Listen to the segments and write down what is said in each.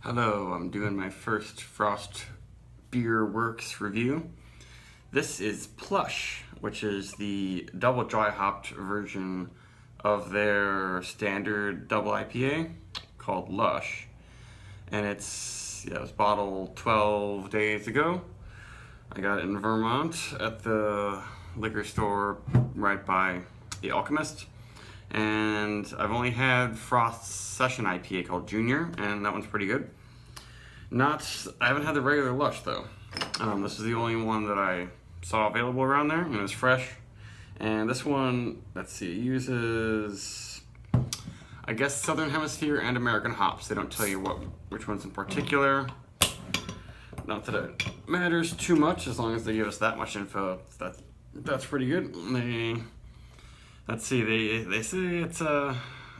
Hello, I'm doing my first Frost Beer Works review. This is Plush, which is the double dry hopped version of their standard double IPA called Lush. And it was bottled 12 days ago. I got it in Vermont at the liquor store right by The Alchemist. And I've only had Frost's Session IPA called Junior, and that one's pretty good. I haven't had the regular Lush though. This is the only one that I saw available around there, and it was fresh. And this one, let's see, it uses, I guess, Southern Hemisphere and American hops. They don't tell you which ones in particular. Not that it matters too much, as long as they give us that much info. That's pretty good. Let's see, they say it's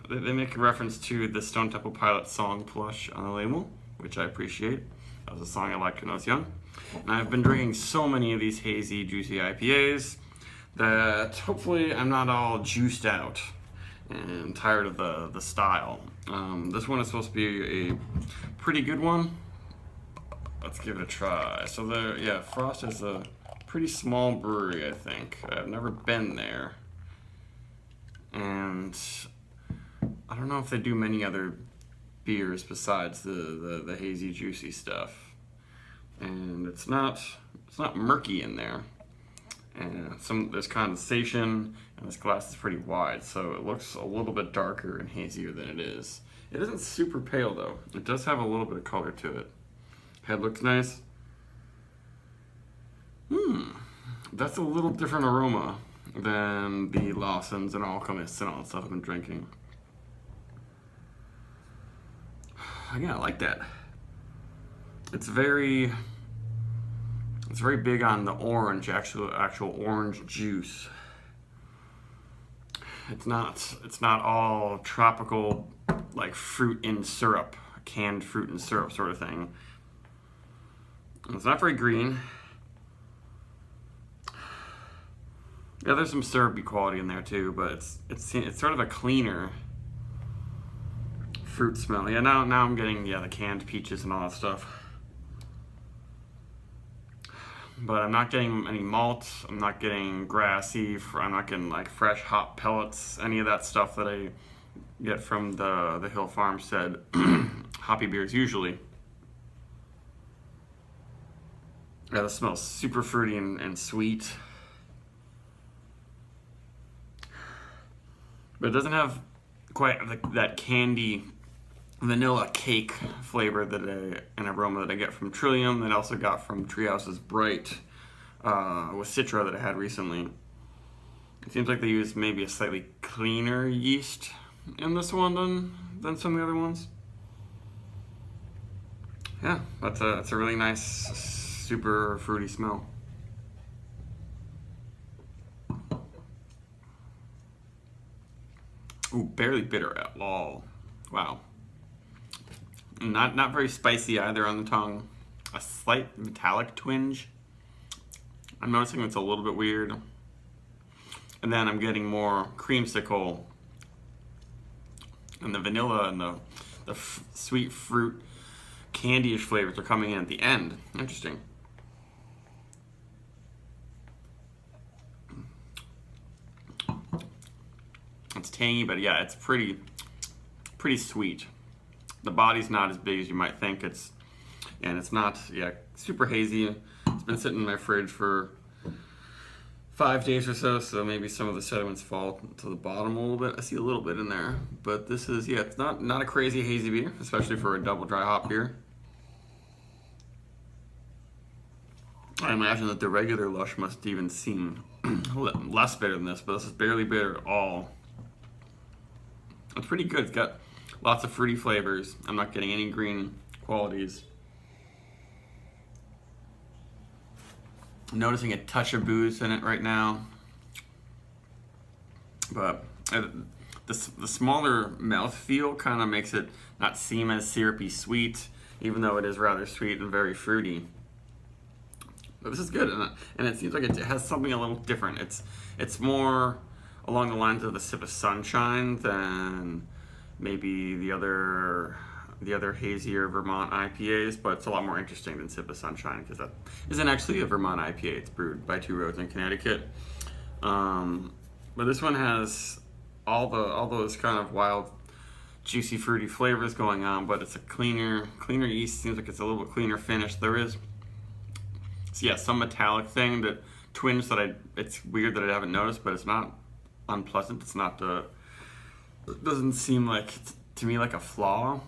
they make a reference to the Stone Temple Pilots song Plush on the label, which I appreciate. That was a song I liked when I was young. And I've been drinking so many of these hazy, juicy IPAs that hopefully I'm not all juiced out and tired of the style. This one is supposed to be a pretty good one. Let's give it a try. So Frost is a pretty small brewery, I think. I've never been there. And I don't know if they do many other beers besides the hazy, juicy stuff. And it's not murky in there. And there's condensation, and this glass is pretty wide, so it looks a little bit darker and hazier than it is. It isn't super pale though. It does have a little bit of color to it. Head looks nice. That's a little different aroma than the Lawsons and Alchemists and all that stuff I've been drinking. Yeah, I like that. It's very big on the orange, actual orange juice. It's not all tropical, like fruit in syrup, canned fruit in syrup sort of thing. It's not very green. Yeah, there's some syrupy quality in there too, but it's sort of a cleaner fruit smell. Yeah, now I'm getting the canned peaches and all that stuff. But I'm not getting any malt. I'm not getting grassy. I'm not getting like fresh hop pellets. Any of that stuff that I get from the Hill Farmstead hoppy beers usually. Yeah, this smells super fruity and sweet. But it doesn't have quite that candy vanilla cake flavor and aroma that I get from Trillium, that I also got from Treehouse's Bright with Citra that I had recently. It seems like they use maybe a slightly cleaner yeast in this one than some of the other ones. Yeah, that's a really nice, super fruity smell. Ooh, barely bitter at all. Wow. Not very spicy either on the tongue. A slight metallic twinge. I'm noticing it's a little bit weird. And then I'm getting more creamsicle. And the vanilla and the sweet fruit candy-ish flavors are coming in at the end. Interesting. It's tangy, but yeah, it's pretty sweet. The body's not as big as you might think. It's not super hazy. It's been sitting in my fridge for 5 days or so maybe some of the sediments fall to the bottom a little bit. I see a little bit in there, but this is it's not a crazy hazy beer, especially for a double dry hop beer. I imagine that the regular Lush must even seem less bitter than this, but this is barely bitter at all. It's pretty good. It's got lots of fruity flavors. I'm not getting any green qualities. I'm noticing a touch of booze in it right now. But the smaller mouthfeel kind of makes it not seem as syrupy sweet, even though it is rather sweet and very fruity. But this is good, and it seems like it has something a little different. It's more along the lines of the Sip of Sunshine than maybe the other the other hazier Vermont IPAs, but it's a lot more interesting than Sip of Sunshine because that isn't actually a Vermont IPA. It's brewed by Two Roads in Connecticut. But this one has all those kind of wild, juicy, fruity flavors going on, but it's a cleaner yeast. Seems like it's a little bit cleaner finish. There is, so yeah, some metallic thing that twinge that it's weird that I haven't noticed, but it's not unpleasant. It's not it doesn't seem like, to me, like a flaw.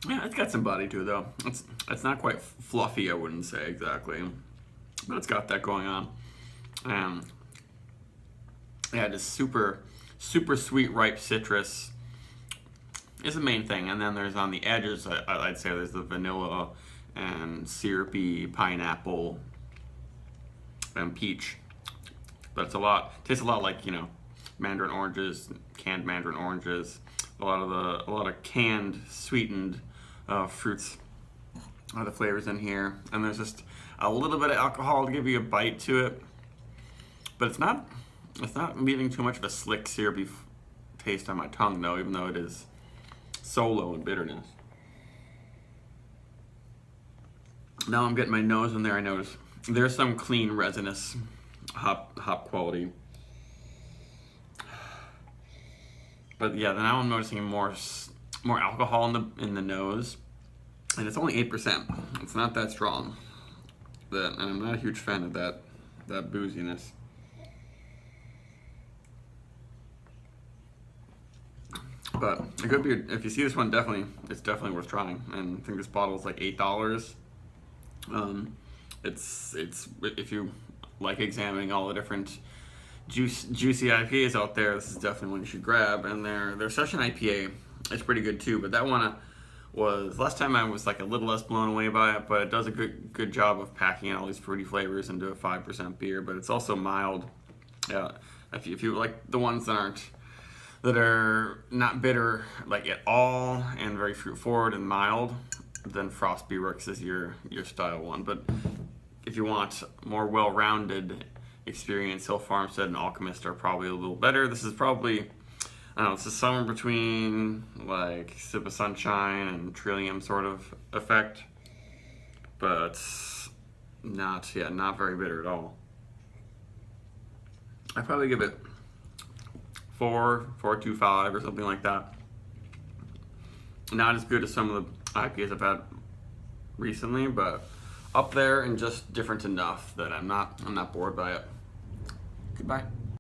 Yeah, it's got some body to it though. It's not quite fluffy, I wouldn't say exactly, but it's got that going on. Yeah, just super sweet, ripe citrus is the main thing, and then there's on the edges, I'd say there's the vanilla and syrupy pineapple and peach. But it's tastes a lot like, you know, mandarin oranges, canned mandarin oranges, a lot of canned sweetened fruits are the flavors in here, and there's just a little bit of alcohol to give you a bite to it, but it's not leaving too much of a slick syrupy taste on my tongue though, even though it is so low in bitterness. Now I'm getting my nose in there. I notice there's some clean resinous hop quality, but yeah, now I'm noticing more alcohol in the nose, and it's only 8%. It's not that strong, and I'm not a huge fan of that booziness. But it could be, if you see this one, it's definitely worth trying. And I think this bottle is like $8. It's if you like examining all the different juicy IPAs out there, this is definitely one you should grab. And their Session IPA is pretty good too. But that one was, last time I was like a little less blown away by it, but it does a good job of packing in all these fruity flavors into a 5% beer. But it's also mild. Yeah, if you like the ones that are not bitter like at all and very fruit forward and mild, then Frost Beer Works is your style one. But if you want more well-rounded experience, Hill Farmstead and Alchemist are probably a little better. This is probably, I don't know, it's a somewhere between like Sip of Sunshine and Trillium sort of effect, but not very bitter at all. I'd probably give it 4.25 or something like that. Not as good as some of the IPAs I've had recently, but up there and just different enough that I'm not bored by it. Goodbye.